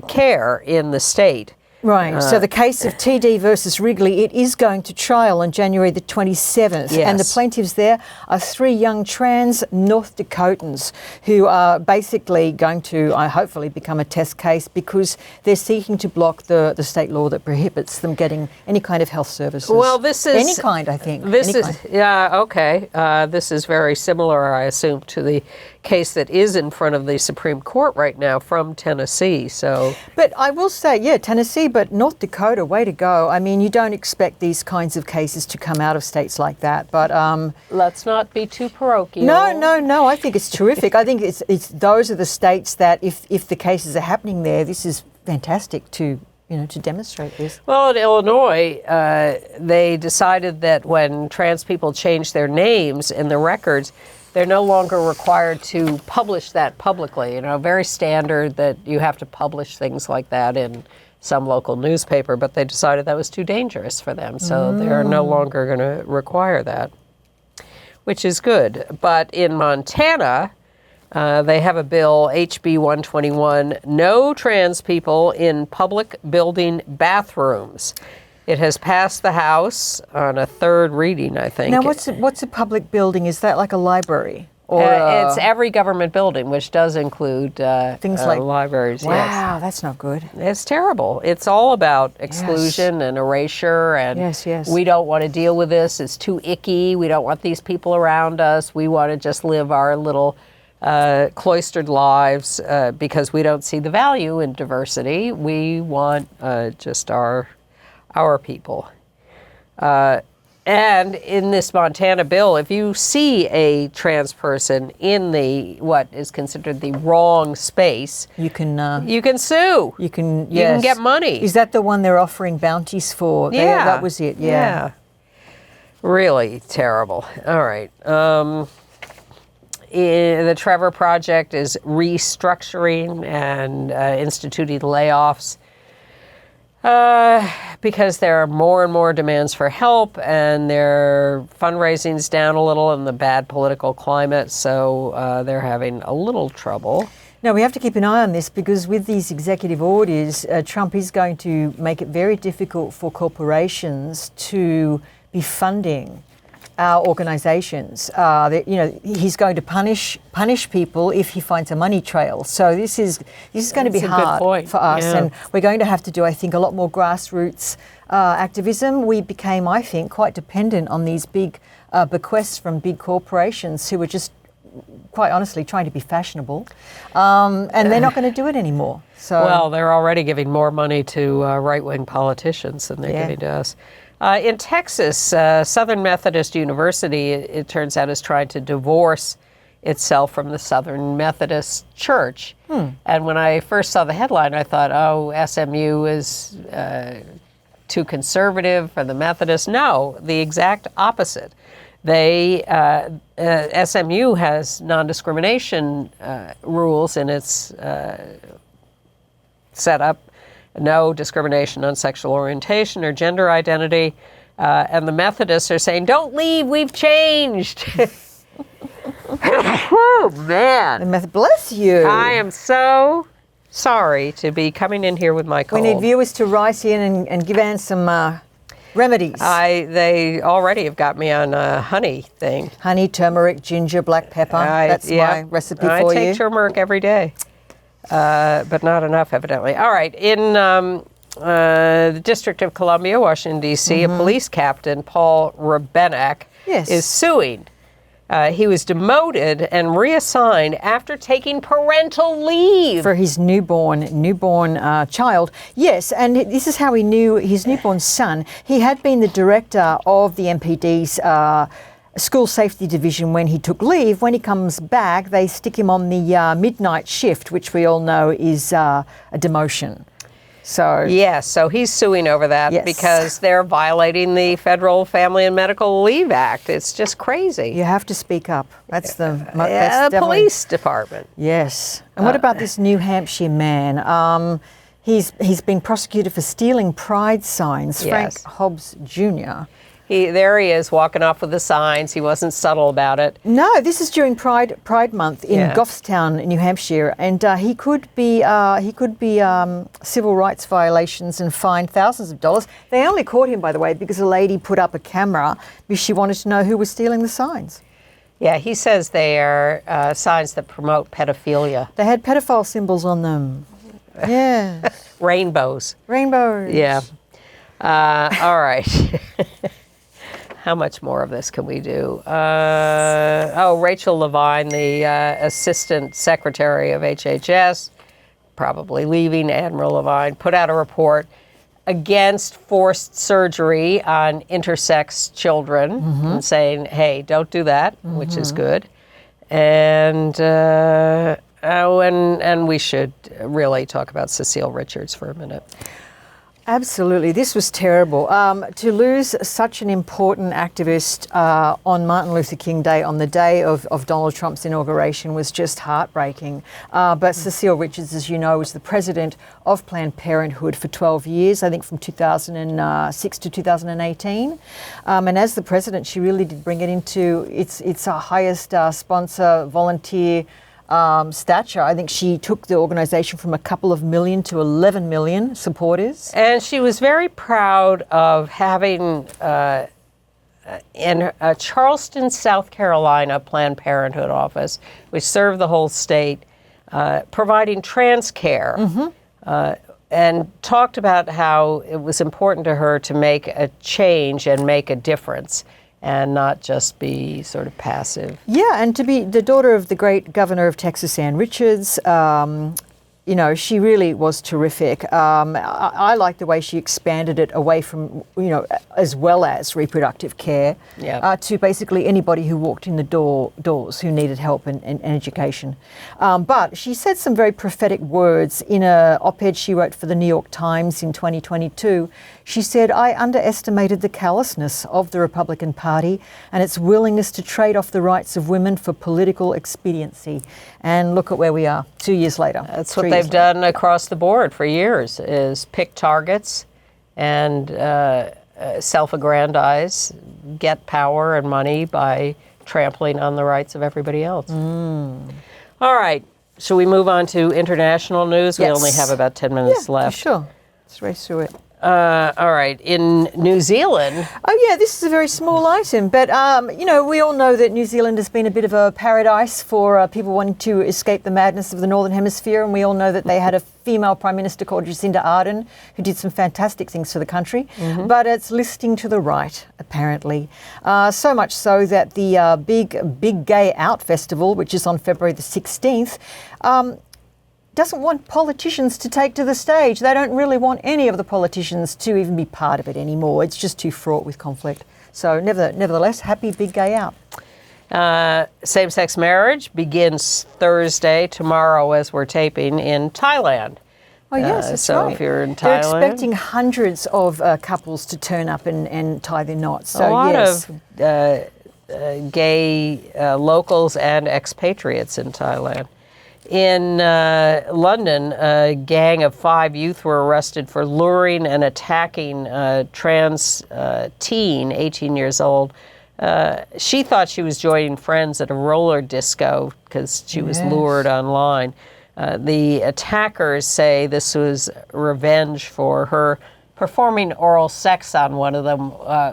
care in the state. Right. So the case of TD versus Wrigley, it is going to trial on January the 27th. Yes. And the plaintiffs there are 3 young trans North Dakotans who are basically going to hopefully become a test case because they're seeking to block the state law that prohibits them getting any kind of health services. Well, this is... Any kind, I think. This is... Yeah, okay. This is very similar, I assume, to the case that is in front of the Supreme Court right now from Tennessee. So, but I will say, yeah, Tennessee, but North Dakota, way to go. I mean, you don't expect these kinds of cases to come out of states like that, but let's not be too parochial. No. I think it's terrific. I think it's those are the states that if the cases are happening there, this is fantastic to demonstrate this. Well, in Illinois, they decided that when trans people change their names in the records, they're no longer required to publish that publicly. Very standard that you have to publish things like that in some local newspaper, but they decided that was too dangerous for them. So they're no longer going to require that, which is good. But in Montana, they have a bill, HB 121, no trans people in public building bathrooms. It has passed the House on a 3rd reading, I think. Now, what's a public building? Is that like a library? Or it's every government building, which does include things like libraries. Wow, yes. That's not good. It's terrible. It's all about exclusion and erasure, and yes. We don't want to deal with this. It's too icky. We don't want these people around us. We want to just live our little cloistered lives because we don't see the value in diversity. We want just our people. And in this Montana bill, if you see a trans person in what is considered the wrong space, you can sue. You can get money. Is that the one they're offering bounties for? Yeah, that was it. Yeah. Really terrible. All right. The Trevor Project is restructuring and instituting layoffs. Because there are more and more demands for help and their fundraising's down a little in the bad political climate, so they're having a little trouble. Now, we have to keep an eye on this because with these executive orders, Trump is going to make it very difficult for corporations to be funding our organisations. He's going to punish people if he finds a money trail. So this is going to be hard for us, and we're going to have to do, I think, a lot more grassroots activism. We became, I think, quite dependent on these big bequests from big corporations who were just, quite honestly, trying to be fashionable, and they're not going to do it anymore. So, well, they're already giving more money to right-wing politicians than they're giving to us. In Texas, Southern Methodist University, it turns out, is trying to divorce itself from the Southern Methodist Church. And when I first saw the headline, I thought, SMU is too conservative for the Methodists. No, the exact opposite. SMU has non-discrimination rules in its setup. No discrimination on sexual orientation or gender identity. And the Methodists are saying, don't leave, we've changed. Oh, man. Bless you. I am so sorry to be coming in here with my cold. We need viewers to write in and give Anne some Remedies. They already have got me on a honey thing. Honey, turmeric, ginger, black pepper. That's my recipe for you. I take turmeric every day, but not enough, evidently. All right. In the District of Columbia, Washington, D.C., a police captain, Paul Rebenek, is suing. He was demoted and reassigned after taking parental leave. For his newborn child. Yes, and this is how he knew his newborn son. He had been the director of the MPD's school safety division when he took leave. When he comes back, they stick him on the midnight shift, which we all know is a demotion. So so he's suing over that because they're violating the Federal Family and Medical Leave Act. It's just crazy. You have to speak up. That's the police department. Yes. And what about this New Hampshire man? He's been prosecuted for stealing pride signs. Frank Hobbs Jr. There he is walking off with the signs. He wasn't subtle about it. No, this is during Pride Month in Goffstown, New Hampshire, and he could be civil rights violations and fined thousands of dollars. They only caught him, by the way, because a lady put up a camera because she wanted to know who was stealing the signs. Yeah, he says they are signs that promote pedophilia. They had pedophile symbols on them. Yeah. Rainbows. Yeah. All right. How much more of this can we do? Rachel Levine, the Assistant Secretary of HHS, probably leaving, Admiral Levine, put out a report against forced surgery on intersex children and saying, hey, don't do that, which is good. And we should really talk about Cecile Richards for a minute. Absolutely. This was terrible. To lose such an important activist on Martin Luther King Day, on the day of Donald Trump's inauguration, was just heartbreaking. But Cecile Richards, as you know, was the president of Planned Parenthood for 12 years, I think from 2006 to 2018. And as the president, she really did bring it into its highest sponsor, volunteer stature. I think she took the organization from a couple of million to 11 million supporters. And she was very proud of having in Charleston, South Carolina, Planned Parenthood office, which served the whole state, providing trans care. And talked about how it was important to her to make a change and make a difference, and not just be sort of passive. Yeah, and to be the daughter of the great governor of Texas, Ann Richards, she really was terrific. I like the way she expanded it away from, as well as reproductive care, to basically anybody who walked in the doors who needed help and education. But she said some very prophetic words in an op-ed she wrote for the New York Times in 2022. She said, I underestimated the callousness of the Republican Party and its willingness to trade off the rights of women for political expediency. And look at where we are 2 years later. That's what they've done across the board for years, is pick targets and self-aggrandize, get power and money by trampling on the rights of everybody else. All right. Shall we move on to international news? Yes. We only have about 10 minutes left. Sure. Let's race through it. All right. In New Zealand. Oh, yeah, this is a very small item. But, we all know that New Zealand has been a bit of a paradise for people wanting to escape the madness of the Northern Hemisphere. And we all know that they had a female Prime Minister called Jacinda Ardern, who did some fantastic things for the country. But it's listing to the right, apparently. So much so that the Big Gay Out Festival, which is on February the 16th, doesn't want politicians to take to the stage. They don't really want any of the politicians to even be part of it anymore. It's just too fraught with conflict. So nevertheless, happy Big Gay Out. Same-sex marriage begins Thursday, tomorrow as we're taping, in Thailand. Oh, yes, that's so right. if you're in Thailand. They're expecting hundreds of couples to turn up and tie their knots. So, a lot of gay locals and expatriates in Thailand. In London, a gang of 5 youth were arrested for luring and attacking a trans teen, 18 years old. She thought she was joining friends at a roller disco because she was lured online. The attackers say this was revenge for her performing oral sex on one of them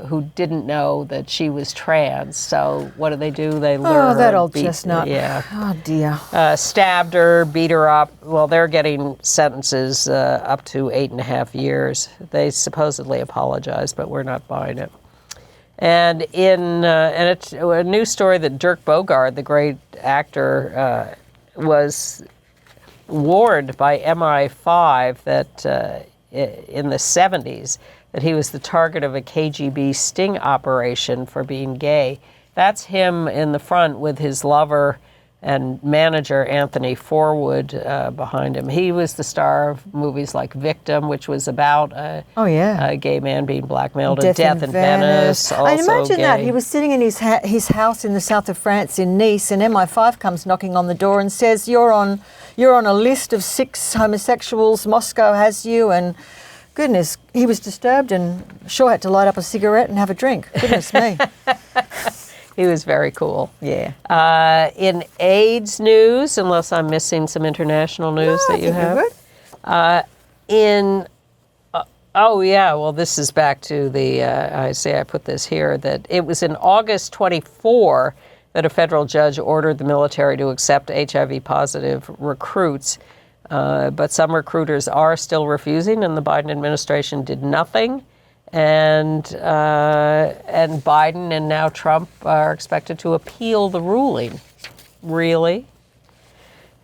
who didn't know that she was trans. So what do? They lure her. Oh, that old beat, chestnut. Yeah. Oh, dear. Stabbed her, beat her up. Well, they're getting sentences up to 8.5 years. They supposedly apologized, but we're not buying it. And it's a news story that Dirk Bogard, the great actor, was warned by MI5 that in the 70s that he was the target of a KGB sting operation for being gay. That's him in the front with his lover and manager Anthony Forwood behind him. He was the star of movies like Victim, which was about a gay man being blackmailed, and Death in Venice. Also and imagine gay. that. He was sitting in his house in the south of France in Nice, and MI5 comes knocking on the door and says, you're on a list of 6 homosexuals, Moscow has you, and goodness, he was disturbed and sure had to light up a cigarette and have a drink. Goodness me. He was very cool. Yeah. In AIDS news, unless I'm missing some international news that you have. This is back to the, I put this here, that it was in August 24 that a federal judge ordered the military to accept HIV-positive recruits. But some recruiters are still refusing, and the Biden administration did nothing. And Biden and now Trump are expected to appeal the ruling. Really?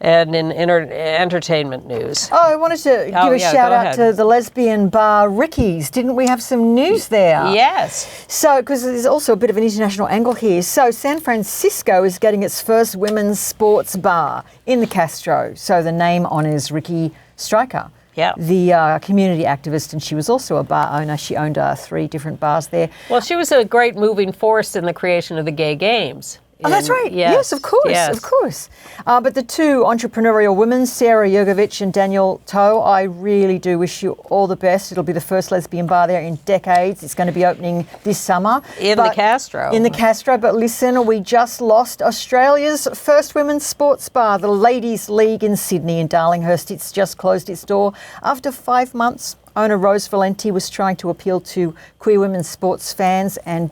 And in entertainment news. Oh, I wanted to give a shout out to the lesbian bar Ricky's. Didn't we have some news there? Yes. So, because there's also a bit of an international angle here. So, San Francisco is getting its first women's sports bar in the Castro. So, the name honors Ricky Stryker. Yeah. The community activist, and she was also a bar owner. She owned 3 different bars there. Well, she was a great moving force in the creation of the gay games. Oh, that's right. Yes, of course, of course. But the 2 entrepreneurial women, Sarah Jurgovich and Daniel Toe, I really do wish you all the best. It'll be the first lesbian bar there in decades. It's going to be opening this summer. In the Castro. In the Castro. But listen, we just lost Australia's first women's sports bar, the Ladies League in Sydney in Darlinghurst. It's just closed its door after 5 months. Owner Rose Valenti was trying to appeal to queer women's sports fans and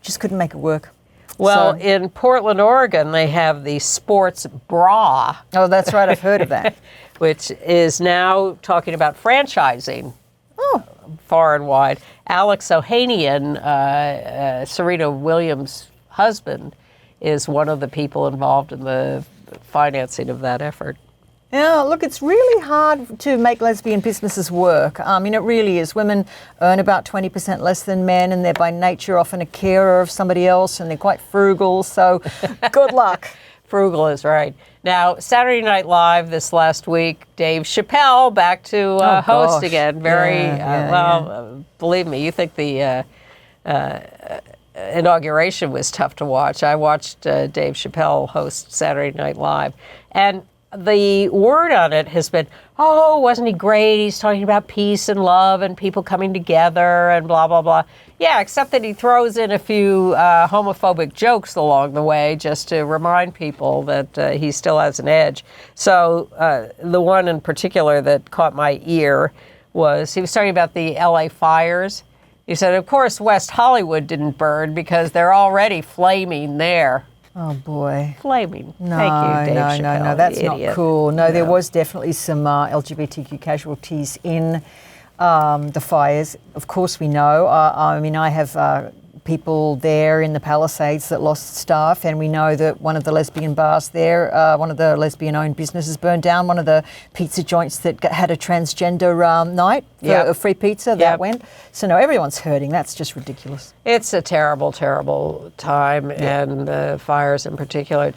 just couldn't make it work. Well, in Portland, Oregon, they have the sports bra. Oh, that's right. I've heard of that. Which is now talking about franchising far and wide. Alex Ohanian, Serena Williams' husband, is one of the people involved in the financing of that effort. Yeah, look, it's really hard to make lesbian businesses work. I mean, it really is. Women earn about 20% less than men, and they're by nature often a carer of somebody else, and they're quite frugal, so good luck. Frugal is right. Now, Saturday Night Live this last week, Dave Chappelle back to host again. Believe me, you think the inauguration was tough to watch. I watched Dave Chappelle host Saturday Night Live, and the word on it has been, oh, wasn't he great? He's talking about peace and love and people coming together and blah, blah, blah. Yeah, except that he throws in a few homophobic jokes along the way just to remind people that he still has an edge. So the one in particular that caught my ear was he was talking about the LA fires. He said, of course, West Hollywood didn't burn because they're already flaming there. Oh, boy. Flaming. No, Thank you, Dave Chappelle, no, that's idiot. not cool. No, there was definitely some LGBTQ casualties in the fires. Of course we know. I mean, I have people there in the Palisades that lost staff, and we know that one of the lesbian bars there, one of the lesbian-owned businesses burned down. One of the pizza joints that had a transgender night for free pizza, that went. So no, everyone's hurting. That's just ridiculous. It's a terrible, terrible time, and the fires in particular,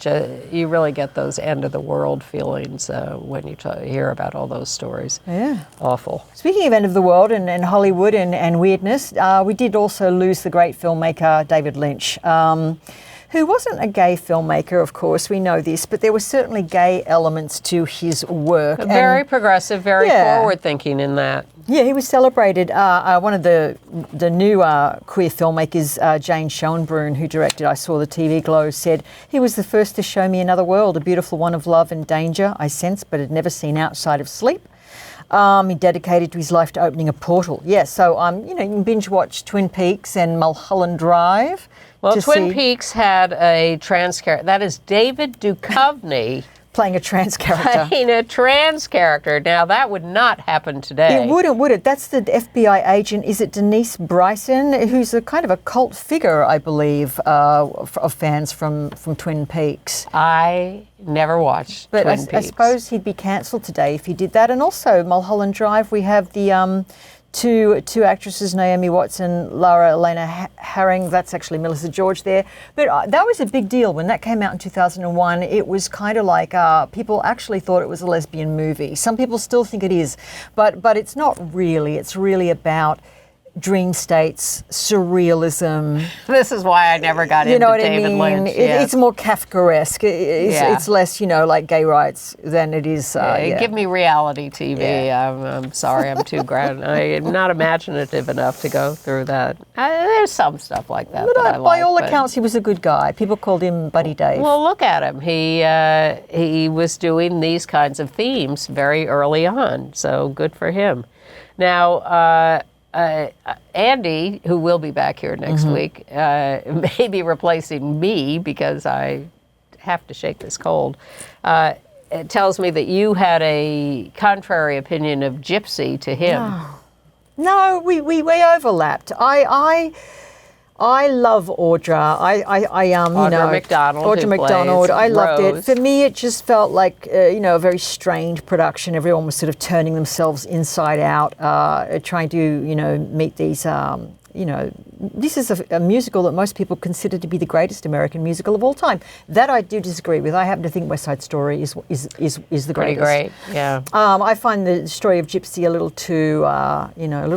you really get those end-of-the-world feelings when you hear about all those stories. Yeah. Awful. Speaking of end of the world and Hollywood and weirdness, we did also lose the great filmmaker David Lynch, who wasn't a gay filmmaker, of course, we know this, but there were certainly gay elements to his work. Very progressive, very forward-thinking in that. Yeah, he was celebrated. One of the new queer filmmakers, Jane Schoenbrunn, who directed I Saw the TV Glow, said, he was the first to show me another world, a beautiful one of love and danger I sensed but had never seen outside of sleep. He dedicated to his life to opening a portal. Yeah, so you can binge watch Twin Peaks and Mulholland Drive. Well, Twin Peaks had a trans character. That is David Duchovny. Playing a trans character. Playing a trans character. Now, that would not happen today. It wouldn't, would it? That's the FBI agent. Is it Denise Bryson, who's a kind of a cult figure, I believe, of fans from Twin Peaks? I never watched Twin Peaks. I suppose he'd be cancelled today if he did that. And also, Mulholland Drive, we have the two actresses, Naomi Watts and Lara Elena Herring. That's actually Melissa George there. But that was a big deal when that came out in 2001. It was kind of like people actually thought it was a lesbian movie. Some people still think it is, but it's not really. It's really about dream states, surrealism. This is why I never got into David Lynch. It's more Kafkaesque. It's less, like gay rights than it is. Give me reality TV. Yeah. I'm sorry, I'm too I'm not imaginative enough to go through that. There's some stuff like that. But by all accounts, he was a good guy. People called him Buddy Dave. Well, look at him. He was doing these kinds of themes very early on. So good for him. Now. Andy, who will be back here next week, may be replacing me because I have to shake this cold. It tells me that you had a contrary opinion of Gypsy to him. No, we overlapped. I love Audra. Audra McDonald. I loved it. For me, it just felt like a very strained production. Everyone was sort of turning themselves inside out, trying to meet these. This is a musical that most people consider to be the greatest American musical of all time. That I do disagree with. I happen to think West Side Story is the greatest. Pretty great, yeah. I find the story of Gypsy a little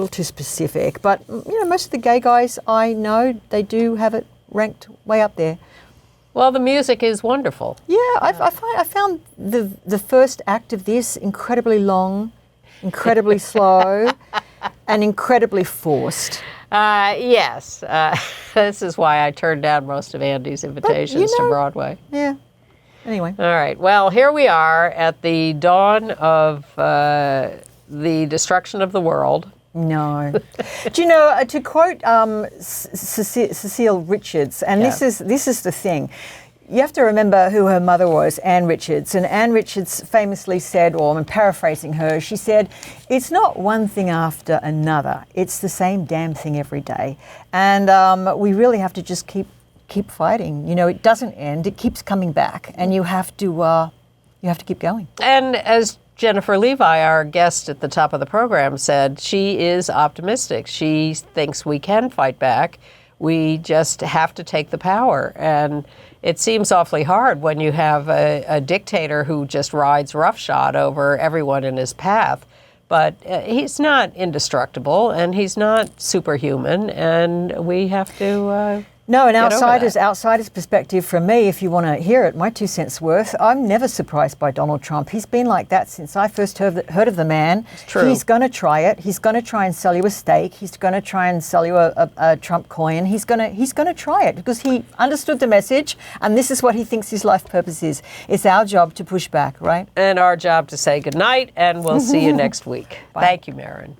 too specific. But most of the gay guys I know, they do have it ranked way up there. Well, the music is wonderful. Yeah, I found the first act of this incredibly long, incredibly slow, and incredibly forced. Yes. This is why I turned down most of Andy's invitations to Broadway. Yeah. Anyway. All right. Well, here we are at the dawn of the destruction of the world. No. Do you know, to quote Cecile Richards, and this is the thing. You have to remember who her mother was, Ann Richards. And Ann Richards famously said, or I'm paraphrasing her, she said, it's not one thing after another. It's the same damn thing every day. And we really have to just keep fighting. It doesn't end. It keeps coming back. And you have to keep going. And as Jennifer Levi, our guest at the top of the program, said, she is optimistic. She thinks we can fight back. We just have to take the power. And it seems awfully hard when you have a dictator who just rides roughshod over everyone in his path. But he's not indestructible, and he's not superhuman, and we have to No, an outsider's perspective from me, if you want to hear it, my 2 cents worth, I'm never surprised by Donald Trump. He's been like that since I first heard of the man. It's true. He's going to try it. He's going to try and sell you a steak. He's going to try and sell you a Trump coin. He's going to try it because he understood the message, and this is what he thinks his life purpose is. It's our job to push back, right? And our job to say goodnight, and we'll see you next week. Bye. Thank you, Merryn.